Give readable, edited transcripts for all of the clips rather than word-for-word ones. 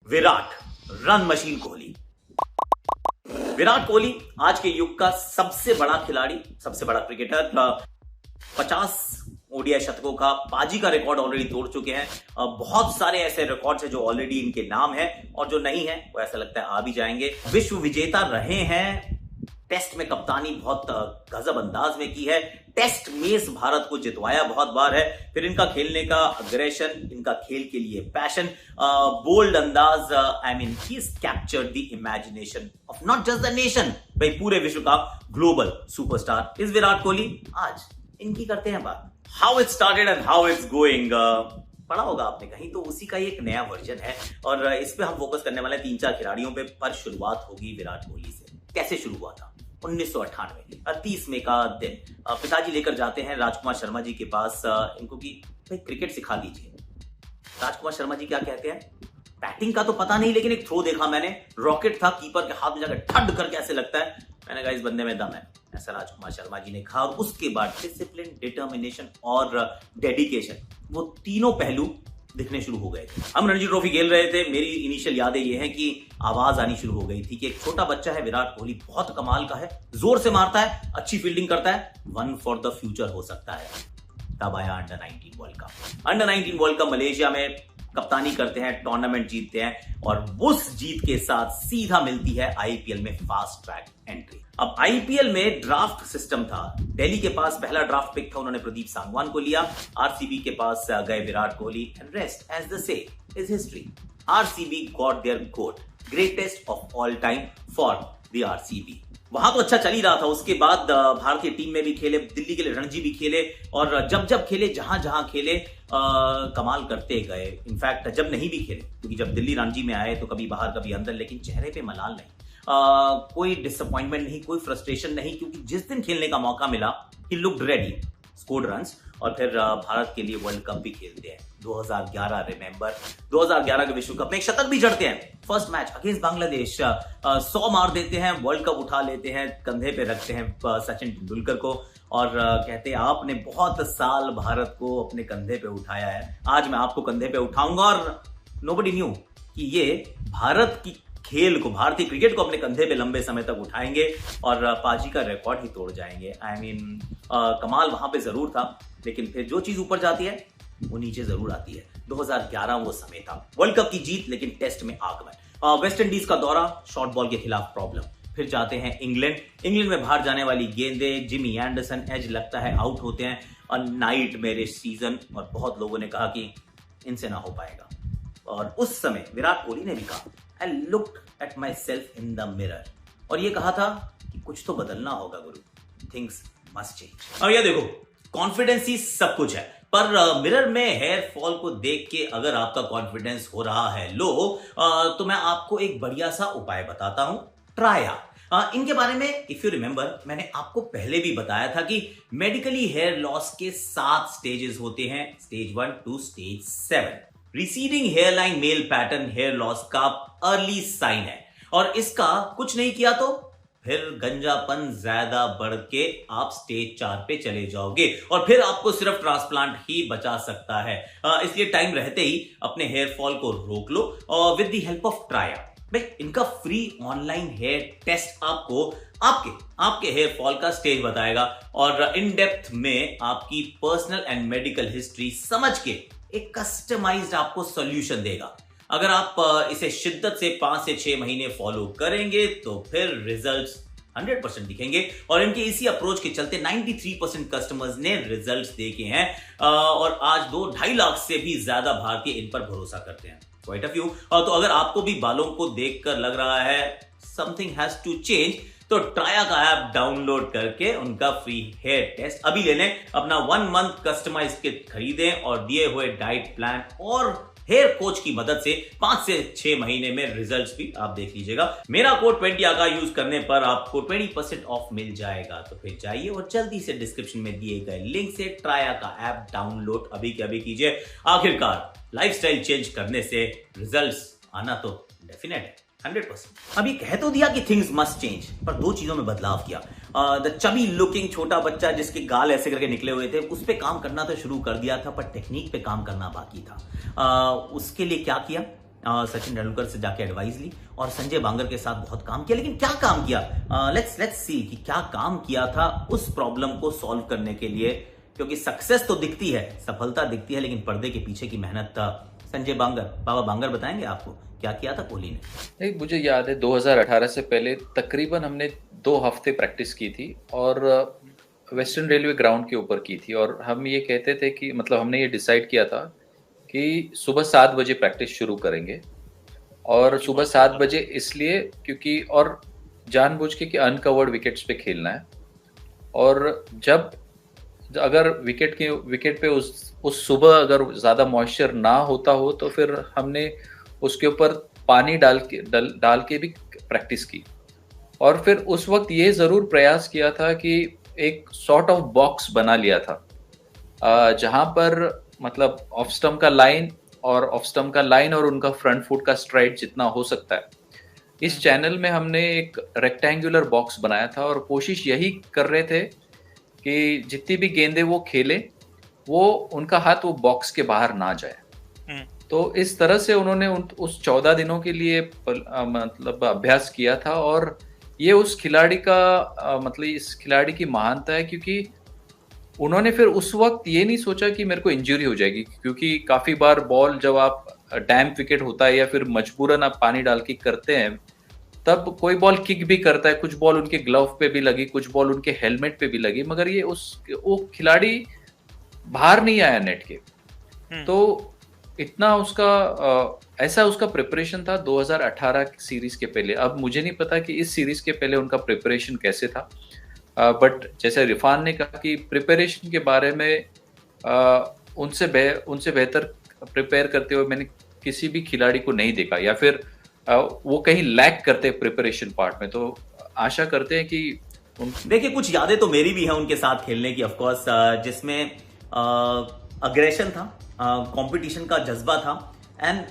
Virat, run machine Kohli. Virat Kohli आज के युग का सबसे बड़ा खिलाड़ी, सबसे बड़ा क्रिकेटर। 50 ओडीआई शतकों का बाजी का रिकॉर्ड ऑलरेडी तोड़ चुके हैं। बहुत सारे ऐसे रिकॉर्ड्स हैं जो ऑलरेडी इनके नाम है और जो नहीं है वो ऐसा लगता है आ भी जाएंगे। विश्व विजेता रहे हैं, टेस्ट में कप्तानी बहुत गजब अंदाज में की है, टेस्ट में भारत को जितवाया बहुत बार है। फिर इनका खेलने का अग्रेशन, इनका खेल के लिए पैशन, बोल्ड अंदाज, I mean he is captured the imagination of not just the nation, भाई पूरे विश्व का global superstar is Virat Kohli. आज इनकी करते हैं बात, how it started and how it's going. पढ़ा होगा आपने कहीं, तो उसी का एक नया वर्जन है और इस पे हम फोकस करने वाले 3-4 खिलाड़ियों पे। पर शुरुआत होगी विराट कोहली से। कैसे शुरू हुआ था? 1998 30 मई का दिन। पिताजी लेकर जाते हैं राजकुमार शर्मा जी के पास इनको कि भाई क्रिकेट सिखा दीजिए। राजकुमार शर्मा जी क्या कहते हैं, बैटिंग का तो पता नहीं लेकिन एक थ्रो देखा मैंने, रॉकेट था, कीपर के हाथ में जाकर ठड करके ऐसे लगता है, मैंने कहा इस बंदे में दम है, ऐसा राजकुमार शर्मा जी ने कहा। और उसके बाद डिसिप्लिन, डिटर्मिनेशन और डेडिकेशन, वो तीनों पहलू दिखने शुरू हो गए थे। हम रणजी ट्रॉफी खेल रहे थे, मेरी इनिशियल यादें ये हैं कि आवाज आनी शुरू हो गई थी कि एक छोटा बच्चा है विराट कोहली, बहुत कमाल का है, जोर से मारता है, अच्छी फील्डिंग करता है, वन फॉर द फ्यूचर हो सकता है। तब आया under 19 world cup. Under 19 world cup Malaysia में कप्तानी करते हैं, टूर्नामेंट जीतते हैं और उस जीत के साथ सीधा मिलती है आईपीएल में फास्ट ट्रैक एंट्री। अब आईपीएल में ड्राफ्ट सिस्टम था, दिल्ली के पास पहला ड्राफ्ट पिक था, उन्होंने प्रदीप सांगवान को लिया। आरसीबी के पास गए Virat Kohli and rest as they say is history. RCB got their GOAT, greatest of all time for the RCB. वहां तो अच्छा चल ही रहा था, उसके बाद भारतीय टीम में भी खेले, दिल्ली के लिए रणजी भी खेले और जब खेले, जहां खेले कमाल करते गए। इनफैक्ट जब नहीं भी खेले, क्योंकि जब दिल्ली रणजी में आए तो कभी बाहर कभी अंदर, लेकिन चेहरे पे मलाल नहीं, कोई डिसअपॉइंटमेंट नहीं, कोई फ्रस्ट्रेशन नहीं, क्योंकि जिस दिन खेलने का मौका मिला he looked ready, scored runs और फिर भारत के लिए वर्ल्ड कप भी खेलते हैं। 2011 रिमेंबर, 2011 के विश्व कप में एक शतक भी जड़ते हैं। फर्स्ट मैच अगेंस्ट बांग्लादेश, 100 मार देते हैं, वर्ल्ड कप उठा लेते हैं, कंधे पे रखते हैं सचिन तेंदुलकर को और कहते हैं आपने बहुत साल भारत को अपने कंधे पे उठाया है, आज मैं आपको कंधे पे उठाऊंगा। और नोबडी न्यू कि ये भारत की खेल को, भारतीय क्रिकेट को अपने कंधे पे लंबे समय तक उठाएंगे और पाजी का रिकॉर्ड ही तोड़ जाएंगे। आई मीन कमाल वहां पे जरूर था, लेकिन फिर जो चीज ऊपर जाती है वो नीचे जरूर आती है। 2011 वो समय था, वर्ल्ड कप की जीत लेकिन टेस्ट में आगमन। वेस्ट इंडीज का दौरा, शॉर्ट बॉल के खिलाफ प्रॉब्लम। फिर जाते हैं इंग्लैंड में बाहर जाने वाली गेंदें, जिमी एंडरसन एज लगता है आउट होते हैं और नाइट मेरे सीजन, और बहुत लोगों ने कहा कि इनसे ना हो पाएगा। और उस समय विराट कोहली ने भी कहा I looked at myself in the mirror और ये कहा था कि कुछ तो बदलना होगा गुरु, things must change। अब ये देखो, कॉन्फिडेंस ही सब कुछ है, पर मिरर में हेयर फॉल को देख के अगर आपका कॉन्फिडेंस हो रहा है लो, तो मैं आपको एक बढ़िया सा उपाय बताता हूं, ट्राया। इनके बारे में इफ यू रिमेंबर मैंने आपको पहले भी बताया था कि मेडिकली हेयर लॉस के 7 स्टेजेस होते हैं, stage 1 to stage 7। Receding hairline male pattern hair loss का अर्ली साइन है और इसका कुछ नहीं किया तो फिर गंजापन ज्यादा बढ़ के आप स्टेज 4 पे चले जाओगे और फिर आपको सिर्फ ट्रांसप्लांट ही बचा सकता है। इसलिए टाइम रहते ही अपने हेयर फॉल को रोक लो और विद द हेल्प ऑफ ट्राया। भाई इनका फ्री ऑनलाइन हेयर टेस्ट आपको आपके हेयर फॉल का स्टेज बताएगा और इन डेप्थ में आपकी पर्सनल एंड मेडिकल हिस्ट्री समझ के एक कस्टमाइज्ड आपको सॉल्यूशन देगा। अगर आप इसे शिद्दत से 5 से 6 महीने फॉलो करेंगे तो फिर रिजल्ट्स 100% दिखेंगे और इनके इसी अप्रोच के चलते 93% कस्टमर्स ने रिजल्ट्स देखे हैं और आज 2-2.5 लाख से भी ज्यादा भारतीय इन पर भरोसा करते हैं। Quite a few. तो अगर आपको भी बालों को देखकर लग रहा है समथिंग हैज टू चेंज, तो ट्राया का ऐप डाउनलोड करके उनका फ्री हेयर टेस्ट अभी ले लें, अपना 1 मंथ कस्टमाइज किट खरीदें और दिए हुए डाइट प्लान और हेयर कोच की मदद से 5 से 6 महीने में रिजल्ट्स भी आप देख लीजिएगा। मेरा कोड 20 आका यूज करने पर आपको 20% ऑफ मिल जाएगा। तो फिर जाइए और जल्दी से डिस्क्रिप्शन में दिए गए लिंक से ट्राया का ऐप डाउनलोड अभी के अभी कीजिए। आखिरकार लाइफस्टाइल चेंज करने से रिजल्ट्स आना तो डेफिनेट है, 100%। अभी कह तो दिया कि थिंग्स मस्ट चेंज, पर 2 चीजों में बदलाव किया। द चबी लुकिंग छोटा बच्चा जिसके गाल ऐसे करके निकले हुए थे, उस पे काम करना तो शुरू कर दिया था, पर टेक्निक पे काम करना बाकी था। उसके लिए क्या किया? सचिन तेंदुलकर से जाके एडवाइस ली और संजय बांगर के साथ बहुत काम किया। लेकिन क्या काम किया, लेट्स सी कि क्या काम किया था उस प्रॉब्लम को सॉल्व करने के लिए, क्योंकि सक्सेस तो दिखती है, सफलता दिखती है, लेकिन पर्दे के पीछे की मेहनत था। संजय बांगर, बाबा बांगर बताएंगे आपको क्या किया था कोहली ने। नहीं, मुझे याद है 2018 से पहले तकरीबन हमने 2 हफ्ते प्रैक्टिस की थी और वेस्टर्न रेलवे ग्राउंड के ऊपर की थी। और हम ये कहते थे कि मतलब हमने ये डिसाइड किया था कि सुबह 7 बजे प्रैक्टिस शुरू करेंगे। और सुबह 7 बजे इसलिए क्योंकि और जानबूझ के कि अनकवर्ड विकेट्स पे खेलना है। और जब अगर विकेट पे उस सुबह अगर ज़्यादा मॉइस्चर ना होता हो तो फिर हमने उसके ऊपर पानी डाल के भी प्रैक्टिस की। और फिर उस वक्त ये ज़रूर प्रयास किया था कि एक सॉर्ट ऑफ बॉक्स बना लिया था जहाँ पर मतलब ऑफ स्टम्प का लाइन और उनका फ्रंट फुट का स्ट्राइड जितना हो सकता है, इस चैनल में हमने एक रेक्टेंगुलर बॉक्स बनाया था। और कोशिश यही कर रहे थे कि जितनी भी गेंदें वो खेले वो उनका हाथ वो बॉक्स के बाहर ना जाए। तो इस तरह से उन्होंने उस 14 दिनों के लिए मतलब अभ्यास किया था। और ये उस खिलाड़ी का मतलब इस खिलाड़ी की महानता है, क्योंकि उन्होंने फिर उस वक्त ये नहीं सोचा कि मेरे को इंजरी हो जाएगी, क्योंकि काफ़ी बार बॉल जब आप डैम्प विकेट होता है या फिर मजबूरन आप पानी डाल के करते हैं, तब कोई बॉल किक भी करता है, कुछ बॉल उनके ग्लव पे भी लगी, कुछ बॉल उनके हेलमेट पे भी लगी, मगर ये वो खिलाड़ी बाहर नहीं आया नेट के। तो इतना ऐसा उसका प्रिपरेशन था 2018 सीरीज के पहले। अब मुझे नहीं पता कि इस सीरीज के पहले उनका प्रिपरेशन कैसे था, बट जैसे इरफान ने कहा कि प्रिपरेशन के बारे में उनसे बेहतर प्रिपेयर करते हुए मैंने किसी भी खिलाड़ी को नहीं देखा, या फिर वो कहीं लैक करते प्रिपरेशन पार्ट में। तो आशा करते हैं कि देखिए, कुछ यादें तो मेरी भी हैं उनके साथ खेलने की, ऑफकोर्स, जिसमें अग्रेशन था, कंपटीशन का जज्बा था, एंड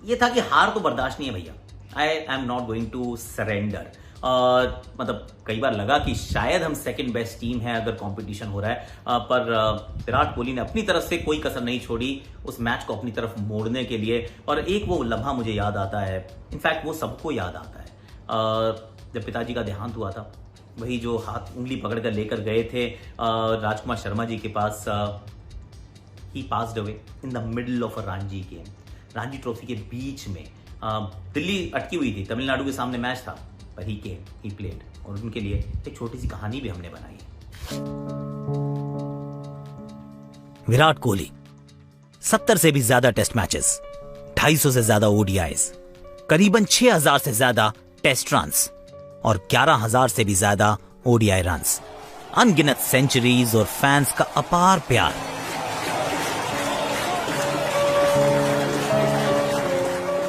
ये था कि हार तो बर्दाश्त नहीं है भैया, I am not going to surrender. मतलब कई बार लगा कि शायद हम सेकंड बेस्ट टीम है अगर कंपटीशन हो रहा है, पर विराट कोहली ने अपनी तरफ से कोई कसर नहीं छोड़ी उस मैच को अपनी तरफ मोड़ने के लिए। और एक वो लम्हा मुझे याद आता है, इनफैक्ट वो सबको याद आता है, जब पिताजी का देहांत हुआ था, वही जो हाथ उंगली पकड़कर लेकर गए थे राजकुमार शर्मा जी के पास। He passed away in the middle of a Ranji game, Ranji trophy के बीच में। दिल्ली अटकी हुई थी, तमिलनाडु के सामने मैच था, पर ही केम, ही प्लेड, और उनके लिए एक छोटी सी कहानी भी हमने बनाई है। विराट कोहली 70 से भी ज्यादा टेस्ट मैचेस, 250 से ज्यादा ओडीआईज, करीबन 6000 से ज्यादा टेस्ट रन्स और 11000 से भी ज्यादा ओडीआई रन्स, अनगिनत सेंचुरीज और फैंस का अपार प्यार।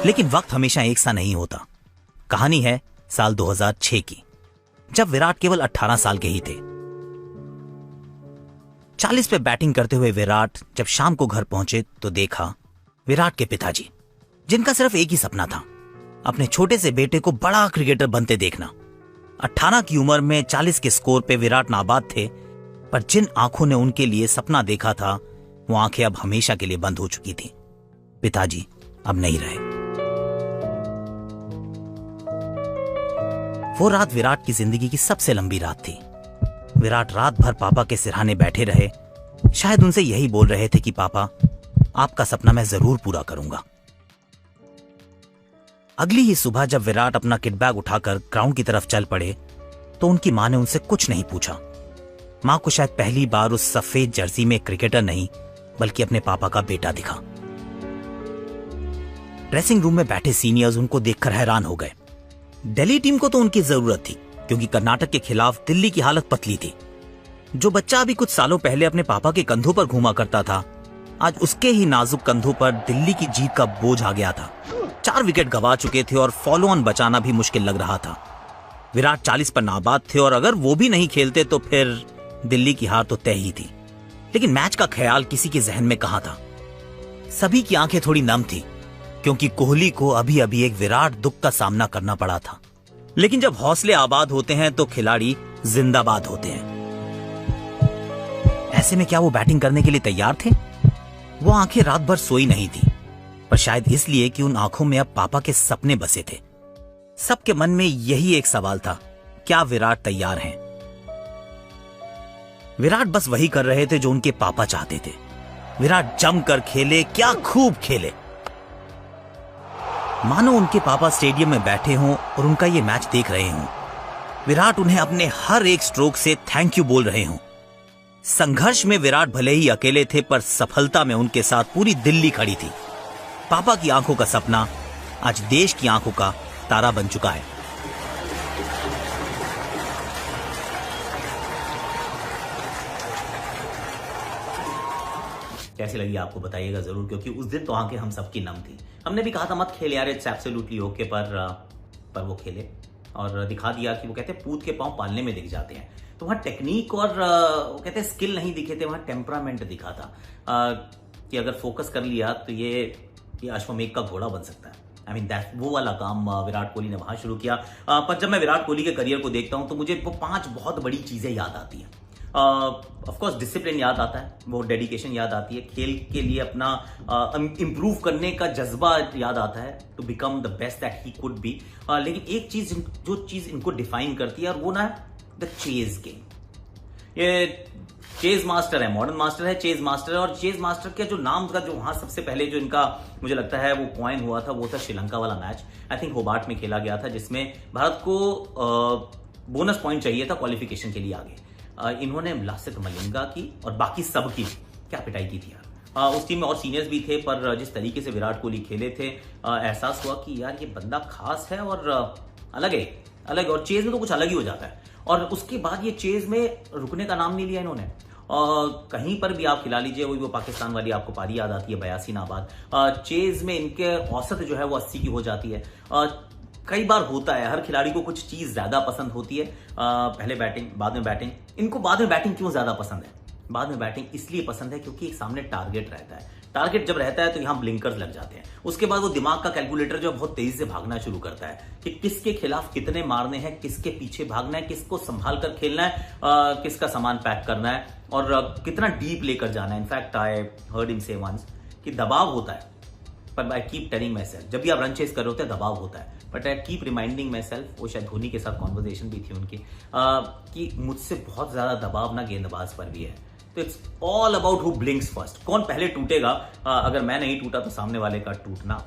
लेकिन वक्त हमेशा एक सा नहीं होता। कहानी है साल 2006 की, जब विराट केवल 18 साल के ही थे। 40 पे बैटिंग करते हुए विराट जब शाम को घर पहुंचे तो देखा विराट के पिताजी, जिनका सिर्फ एक ही सपना था, अपने छोटे से बेटे को बड़ा क्रिकेटर बनते देखना। 18 की उम्र में 40 के स्कोर पे विराट नाबाद थे, पर जिन आंखों ने उनके लिए सपना देखा था वो आंखें अब हमेशा के लिए बंद हो चुकी थी। पिताजी अब नहीं रहे। वो रात विराट की जिंदगी की सबसे लंबी रात थी। विराट रात भर पापा के सिरहाने बैठे रहे, शायद उनसे यही बोल रहे थे कि पापा, आपका सपना मैं जरूर पूरा करूंगा। अगली ही सुबह जब विराट अपना किट बैग उठाकर ग्राउंड की तरफ चल पड़े तो उनकी मां ने उनसे कुछ नहीं पूछा। मां को शायद पहली बार उस सफेद जर्सी में क्रिकेटर नहीं बल्कि अपने पापा का बेटा दिखा। ड्रेसिंग रूम में बैठे सीनियर्स उनको देखकर हैरान हो गए। दिल्ली टीम को तो उनकी जरूरत थी, क्योंकि कर्नाटक के खिलाफ दिल्ली की हालत पतली थी। जो बच्चा अभी कुछ सालों पहले अपने पापा के कंधों पर घूमा करता था, आज उसके ही नाजुक कंधों पर दिल्ली की जीत का बोझ आ गया था। 4 विकेट गंवा चुके थे और फॉलो ऑन बचाना भी मुश्किल लग रहा था। विराट 40 पर नाबाद थे और अगर वो भी नहीं खेलते तो फिर दिल्ली की हार तो तय ही थी। लेकिन मैच का ख्याल किसी के जहन में कहां था। सभी की आंखें थोड़ी नम थी, क्योंकि कोहली को अभी अभी एक विराट दुख का सामना करना पड़ा था। लेकिन जब हौसले आबाद होते हैं तो खिलाड़ी जिंदाबाद होते हैं। ऐसे में क्या वो बैटिंग करने के लिए तैयार थे? वो आंखें रात भर सोई नहीं थी। पर शायद इसलिए कि उन आंखों में अब पापा के सपने बसे थे। सबके मन में यही एक सवाल था, क्या विराट तैयार हैं? विराट बस वही कर रहे थे जो उनके पापा चाहते थे। विराट जमकर खेले, क्या खूब खेले। मानो उनके पापा स्टेडियम में बैठे हों और उनका ये मैच देख रहे हों। विराट उन्हें अपने हर एक स्ट्रोक से थैंक यू बोल रहे हों। संघर्ष में विराट भले ही अकेले थे, पर सफलता में उनके साथ पूरी दिल्ली खड़ी थी। पापा की आंखों का सपना आज देश की आंखों का तारा बन चुका है। कैसी लगी आपको बताइएगा जरूर, क्योंकि उस दिन तो आंखें हम सबकी नम थी। हमने भी कहा था मत खेल यार, इट्स एब्सोल्युटली ओके, पर वो खेले और दिखा दिया कि वो कहते हैं पूत के पांव पालने में दिख जाते हैं। तो वहां टेक्निक और वो कहते हैं स्किल नहीं दिखे थे, वहां टेम्परामेंट दिखा था कि अगर फोकस कर लिया तो ये अश्वमेघ का घोड़ा बन सकता है। आई मीन दैट वो वाला काम विराट कोहली ने वहां शुरू किया। पर जब मैं विराट कोहली के करियर को देखता हूं तो मुझे वो 5 बहुत बड़ी चीजें याद आती हैं। ऑफ कोर्स डिसिप्लिन याद आता है, वो डेडिकेशन याद आती है, खेल के लिए अपना इंप्रूव करने का जज्बा याद आता है, to become the best that he could be. लेकिन एक चीज जो चीज इनको डिफाइन करती है और वो ना द चेज गेम। ये चेज मास्टर है, मॉडर्न मास्टर है, चेज मास्टर है। और चेज मास्टर के जो नाम का जो वहां सबसे पहले जो इनका मुझे लगता है वो कॉइन हुआ था, वो था श्रीलंका वाला मैच। आई थिंक होबार्ट में खेला गया था, जिसमें भारत को बोनस पॉइंट चाहिए था क्वालिफिकेशन के लिए आगे। इन्होंने लासित मलिंगा की और बाकी सब की क्या पिटाई की थी यार। उस टीम में और सीनियर्स भी थे, पर जिस तरीके से विराट कोहली खेले थे एहसास हुआ कि यार ये बंदा खास है और अलग है, अलग। और चेज में तो कुछ अलग ही हो जाता है। और उसके बाद ये चेज में रुकने का नाम नहीं लिया इन्होंने। कहीं पर भी आप खिला लीजिए, वो पाकिस्तान वाली आपको पारी याद आती है 82 नाबाद। चेज में इनके औसत जो है वो 80 की हो जाती है। कई बार होता है, हर खिलाड़ी को कुछ चीज ज्यादा पसंद होती है, पहले बैटिंग बाद में बैटिंग। इनको बाद में बैटिंग क्यों ज्यादा पसंद है? बाद में बैटिंग इसलिए पसंद है क्योंकि एक सामने टारगेट रहता है। टारगेट जब रहता है तो यहां ब्लिंकर्स लग जाते हैं। उसके बाद वो दिमाग का कैलकुलेटर जो बहुत तेजी से भागना शुरू करता है कि किसके खिलाफ कितने मारने हैं, किसके पीछे भागना है, किसको संभाल कर खेलना है, किसका सामान पैक करना है और कितना डीप लेकर जाना है। इनफैक्ट आई हर्ड हिम से वंस कि दबाव होता है, पर I keep telling my self, जब भी आप रन चेस कर रहे होते हैं दबाव होता है, but I keep reminding my self, वो शायद धोनी के साथ कॉन्वर्सेशन भी थी उनकी, कि मुझसे बहुत ज्यादा दबाव ना गेंदबाज पर भी है। तो it's all about who blinks first, कौन पहले टूटेगा। अगर मैं नहीं टूटा तो सामने वाले का टूटना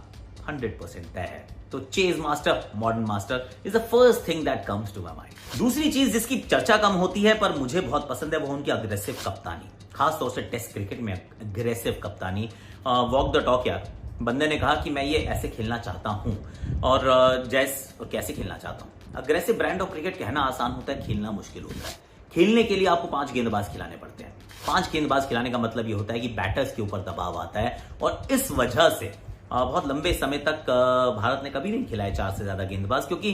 100% तय है। तो chase master, modern master is the first thing that comes to my mind. दूसरी चीज जिसकी चर्चा कम होती है पर मुझे बहुत पसंद है, वो उनकी अग्रेसिव कप्तानी, खासतौर से टेस्ट क्रिकेट में अग्रेसिव कप्तानी। वॉक द टॉक यार, बंदे ने कहा कि मैं ये ऐसे खेलना चाहता हूं और कैसे खेलना चाहता हूं। अग्रेसिव ब्रांड ऑफ क्रिकेट कहना आसान होता है, खेलना मुश्किल होता है। खेलने के लिए आपको 5 गेंदबाज खिलाने पड़ते हैं। 5 गेंदबाज खिलाने का मतलब ये होता है कि बैटर्स के ऊपर दबाव आता है और इस वजह से बहुत लंबे समय तक भारत ने कभी नहीं खिलाए 4 से ज्यादा गेंदबाज, क्योंकि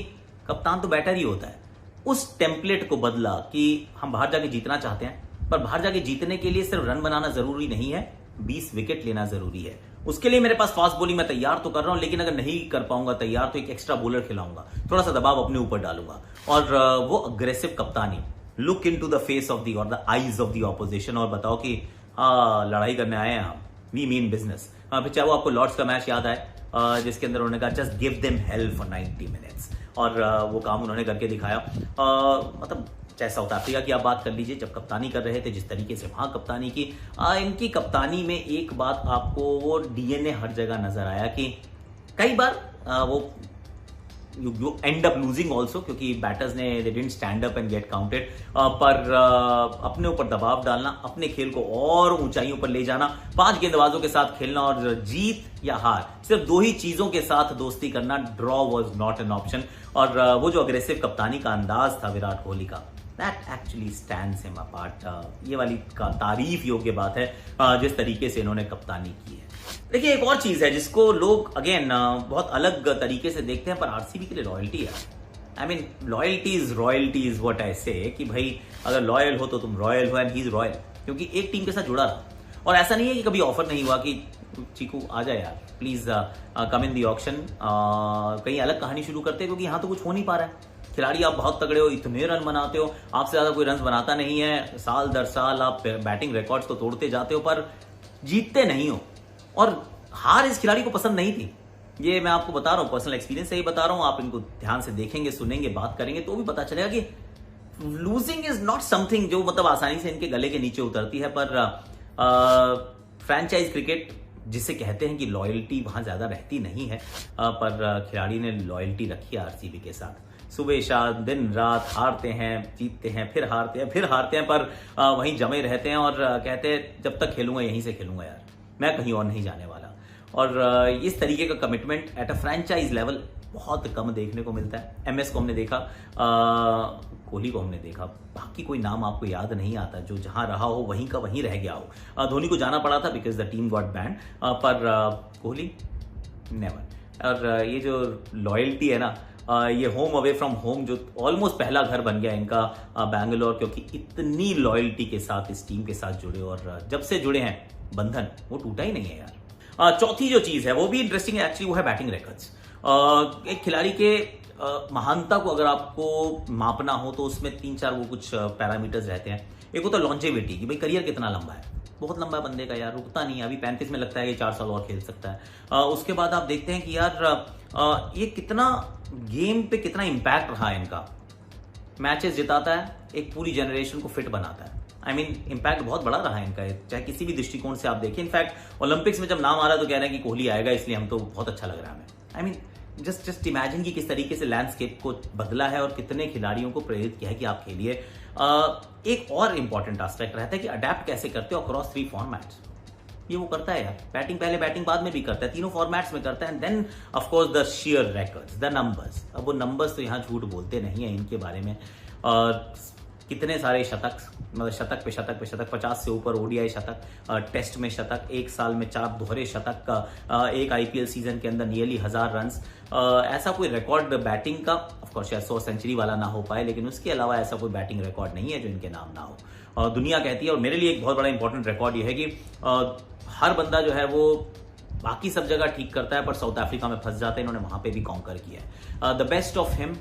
कप्तान तो बैटर ही होता है। उस टेम्पलेट को बदला कि हम बाहर जाके जीतना चाहते हैं, पर बाहर जाके जीतने के लिए सिर्फ रन बनाना जरूरी नहीं है, 20 विकेट लेना जरूरी है। उसके लिए मेरे पास फास्ट बॉलिंग मैं तैयार तो कर रहा हूं, लेकिन अगर नहीं कर पाऊंगा तैयार तो एक एक्स्ट्रा बॉलर खिलाऊंगा, थोड़ा सा दबाव अपने ऊपर डालूंगा। और वो अग्रेसिव कप्तानी, look into the face of the और the eyes of the opposition और बताओ कि लड़ाई करने आए हैं हम, वी मीन बिजनेस। फिर चाहे वो आपको लॉर्ड्स का मैच याद आए जिसके अंदर उन्होंने कहा just give them hello for 90 minutes, और वो काम उन्होंने करके दिखाया। मतलब चाहे साउथ अफ्रीका की आप बात कर लीजिए, जब कप्तानी कर रहे थे जिस तरीके से वहां कप्तानी की, इनकी कप्तानी में एक बात आपको वो डीएनए हर जगह नजर आया कि कई बार वो you end up losing also, क्योंकि बैटर्स ने they didn't stand up and get counted, पर अपने ऊपर दबाव डालना, अपने खेल को और ऊंचाइयों पर ले जाना, 5 गेंदबाजों के साथ खेलना और जीत या हार सिर्फ 2 ही चीजों के साथ दोस्ती करना, draw was not an option. और वो जो अग्रेसिव कप्तानी का अंदाज था विराट कोहली का, that actually stands him apart. ये वाली का तारीफ योग्य बात है जिस तरीके से इन्होंने कप्तानी की है। देखिए एक और चीज है जिसको लोग अगेन बहुत अलग तरीके से देखते हैं, पर आरसीबी के लिए लॉयल्टी है। I mean loyalty is royalty is what I से, कि भाई अगर लॉयल हो तो तुम रॉयल हो, एंड ही इज रॉयल, क्योंकि एक टीम के साथ जुड़ा रहा। और ऐसा नहीं है कि कभी ऑफर नहीं हुआ कि चीकू आ जाए यार please come in the auction, कहीं अलग कहानी शुरू करते, क्योंकि यहाँ तो कुछ हो नहीं पा रहा है। खिलाड़ी आप बहुत तगड़े हो, इतने रन बनाते हो, आपसे ज्यादा कोई रन बनाता नहीं है, साल दर साल आप बैटिंग रिकॉर्ड्स तो तोड़ते जाते हो, पर जीतते नहीं हो। और हार इस खिलाड़ी को पसंद नहीं थी। ये मैं आपको बता रहा हूं, पर्सनल एक्सपीरियंस से ही बता रहा हूं। आप इनको ध्यान से देखेंगे, सुनेंगे, बात करेंगे तो भी पता चलेगा कि लूजिंग इज नॉट समथिंग जो मतलब आसानी से इनके गले के नीचे उतरती है। पर फ्रेंचाइज क्रिकेट जिसे कहते हैं कि लॉयल्टी वहां ज्यादा रहती नहीं है, पर खिलाड़ी ने लॉयल्टी रखी है आरसीबी के साथ। सुबह शाम दिन रात हारते हैं, जीतते हैं, फिर हारते हैं, फिर हारते हैं, पर वहीं जमे रहते हैं और कहते हैं जब तक खेलूंगा यहीं से खेलूंगा यार, मैं कहीं और नहीं जाने वाला। और इस तरीके का commitment at a franchise level बहुत कम देखने को मिलता है। एमएस को हमने देखा, कोहली को हमने देखा, बाकी कोई नाम आपको याद नहीं आता जो जहां रहा हो वहीं का वहीं रह गया हो। धोनी को जाना पड़ा था because the team got banned, पर कोहली नेवर। और ये जो लॉयल्टी है ना, ये होम अवे फ्रॉम होम जो ऑलमोस्ट पहला घर बन गया इनका बैंगलोर, क्योंकि इतनी लॉयल्टी के साथ इस टीम के साथ जुड़े और जब से जुड़े हैं बंधन वो टूटा ही नहीं है यार। चौथी जो चीज है वो भी इंटरेस्टिंग है एक्चुअली, वो है बैटिंग रिकॉर्ड्स। एक खिलाड़ी के महानता को अगर आपको मापना हो तो उसमें 3-4 वो कुछ पैरामीटर्स रहते हैं। एक होता है लॉन्जेविटी, कि भाई करियर कितना लंबा है, बहुत लंबा है बंदे का यार, रुकता नहीं है, अभी 35 में लगता है कि 4 साल और खेल सकता है। उसके बाद आप देखते हैं कि यार ये कितना गेम पे कितना इंपैक्ट रहा है इनका, मैचेस जिताता है, एक पूरी जनरेशन को फिट बनाता है। आई मीन इम्पैक्ट बहुत बड़ा रहा है इनका, चाहे किसी भी दृष्टिकोण से आप देखिए। इनफैक्ट ओलंपिक्स में जब नाम आ रहा है तो कह रहे हैं कि कोहली आएगा, इसलिए हम तो बहुत अच्छा लग रहा है हमें। आई मीन जस्ट इमेजिन कि किस तरीके से लैंडस्केप को बदला है और कितने खिलाड़ियों को प्रेरित किया है कि आप खेलिए। एक और इंपॉर्टेंट एस्पेक्ट रहता है कि अडेप्ट कैसे करते हो अक्रॉस 3 फॉर्मेट्स। ये वो करता है यार, बैटिंग पहले बैटिंग बाद में भी करता है, तीनों फॉर्मेट्स में करता है। And then of course the sheer records, the numbers. अब वो नंबर्स तो यहाँ झूठ बोलते नहीं है इनके बारे में। कितने सारे शतक, मतलब शतक पे शतक पे शतक, 50 से ऊपर ओडीआई शतक, टेस्ट में शतक, एक साल में 4 दोहरे शतक का, एक आईपीएल सीजन के अंदर नियरली 1000 रन्स। ऐसा कोई रिकॉर्ड बैटिंग का, ऑफ कोर्स शायद 100 सेंचुरी वाला ना हो पाए, लेकिन उसके अलावा ऐसा कोई बैटिंग रिकॉर्ड नहीं है जो इनके नाम ना हो। और दुनिया कहती है, और मेरे लिए एक बहुत बड़ा इंपॉर्टेंट रिकॉर्ड ये है कि हर बंदा जो है वो बाकी सब जगह ठीक करता है, पर साउथ अफ्रीका में फंस जाते हैं, इन्होंने वहां पे भी कॉन्कर किया है। The best of him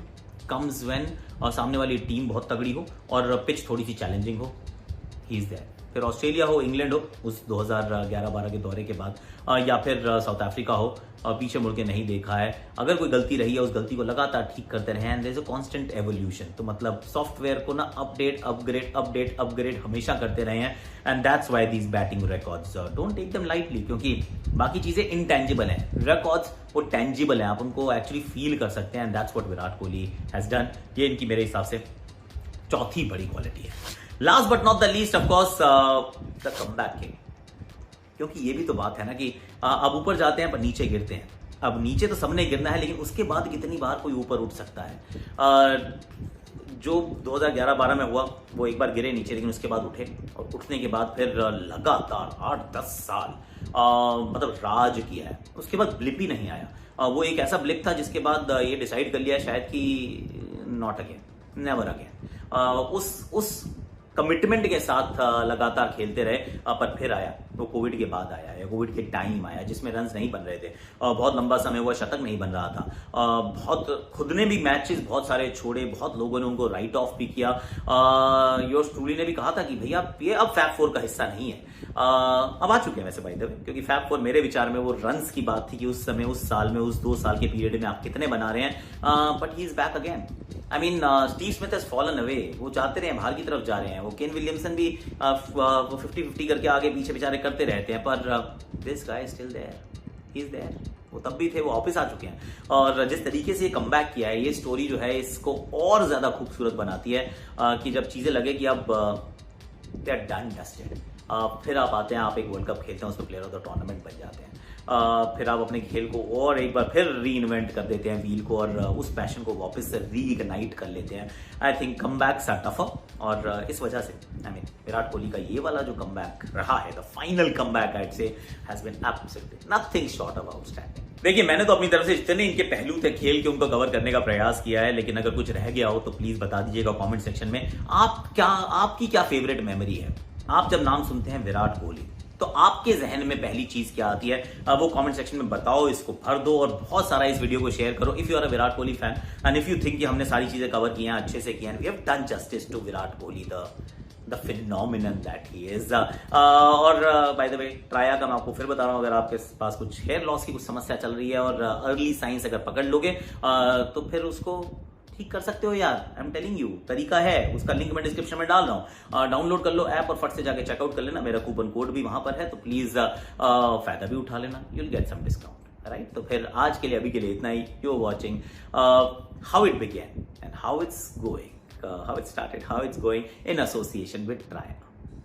comes when सामने वाली टीम बहुत तगड़ी हो और पिच थोड़ी सी चैलेंजिंग हो, ही इज देयर। फिर ऑस्ट्रेलिया हो, इंग्लैंड हो उस 2011-12 के दौरे के बाद, या फिर साउथ अफ्रीका हो, पीछे मुड़ के नहीं देखा है। अगर कोई गलती रही है उस गलती को लगातार ठीक करते रहे, and there is a constant evolution. तो मतलब सॉफ्टवेयर को ना अपडेट अपग्रेड हमेशा करते रहे हैं। And that's why these batting records don't take them lightly, क्योंकि बाकी चीजें इनटेंजिबल हैं, रिकॉर्ड्स वो टेंजिबल है, आप उनको एक्चुअली फील कर सकते हैं। And that's what Virat Kohli has done. ये इनकी मेरे हिसाब से चौथी बड़ी क्वालिटी है। Last but not the least of course the comeback king, क्योंकि ये भी तो बात है ना कि अब ऊपर जाते हैं पर नीचे गिरते हैं। अब नीचे तो सबने गिरना है, लेकिन उसके बाद कितनी बार कोई ऊपर उठ सकता है। जो 2011-12 में हुआ वो एक बार गिरे नीचे, लेकिन उसके बाद उठे, और उठने के बाद फिर लगातार 8-10 साल मतलब राज किया है। उसके बाद ब्लिप ही नहीं आया। वो एक ऐसा ब्लिप था जिसके बाद ये डिसाइड कर लिया शायद कि नॉट अगेन, नेवर अगेन। उस कमिटमेंट के साथ लगातार खेलते रहे, पर फिर आया वो कोविड के बाद आया, या कोविड के टाइम आया जिसमें रन्स नहीं बन रहे थे। बहुत लंबा समय हुआ, शतक नहीं बन रहा था। बहुत खुद ने भी मैचेस बहुत सारे छोड़े, बहुत लोगों ने उनको राइट ऑफ भी किया। योर्स ट्रूली ने भी कहा था कि भैया ये अब फैब 4 का हिस्सा नहीं है। अब आ चुके हैं वैसे बाय द वे, क्योंकि फैब 4 मेरे विचार में वो रन्स की बात थी कि उस समय, उस साल में, उस 2 साल के पीरियड में आप कितने बना रहे हैं। But he is back again. I mean Steve Smith has fallen away, वो जाते रहे, बाहर की तरफ जा रहे हैं। वो केन विलियमसन भी 50-50 करके आगे पीछे बेचारे करते रहते हैं, पर this guy still there, he is there. वो तब भी थे, वो वापस आ चुके हैं। और जिस तरीके से ये कमबैक किया है, ये स्टोरी जो है इसको और ज्यादा खूबसूरत बनाती है कि जब चीजें लगे कि अब दे आर डन डस्टेड, फिर आप आते हैं, आप एक वर्ल्ड कप खेलते हैं, उसमें प्लेयर ऑफ द टूर्नामेंट बन जाते हैं। फिर आप अपने खेल को और एक बार फिर री इन्वेंट कर देते हैं व्हील को, और उस पैशन को वापस से री इग्नाइट कर लेते हैं। I think comebacks are tougher, और इस वजह से आई मीन विराट कोहली का ये वाला जो कमबैक रहा है, the final comeback I say has been absolutely nothing short of outstanding. देखिए, मैंने तो अपनी तरफ से जितने इनके पहलू थे खेल के उनको कवर करने का प्रयास किया है, लेकिन अगर कुछ रह गया हो तो प्लीज बता दीजिएगा कमेंट सेक्शन में। आपकी क्या फेवरेट मेमोरी है? आप जब नाम सुनते हैं विराट कोहली तो आपके जहन में पहली चीज क्या आती है? वो कमेंट सेक्शन में बताओ, इसको भर दो, और बहुत सारा इस वीडियो को शेयर करो if you are a Virat Kohli fan, and if you think कि हमने सारी चीजें कवर की हैं, अच्छे से की हैं, we have done justice to Virat Kohli the the phenomenon that he is. और बाय द वे ट्राया का मैं आपको फिर बता रहा हूं, अगर आपके पास कुछ हेयर लॉस की कुछ समस्या चल रही है और अर्ली साइंस अगर पकड़ लोगे तो फिर उसको ठीक कर सकते हो यार। आई एम टेलिंग यू, तरीका है, उसका लिंक मैं डिस्क्रिप्शन में डाल रहा हूँ। डाउनलोड कर लो ऐप और फट से जाके चेकआउट कर लेना। मेरा कूपन कोड भी वहां पर है, तो प्लीज फायदा भी उठा लेना, you will get some discount, right. तो फिर आज के लिए अभी के लिए इतना ही। You are watching how it began and how it's going, how it started, how it's going in association with ट्राया।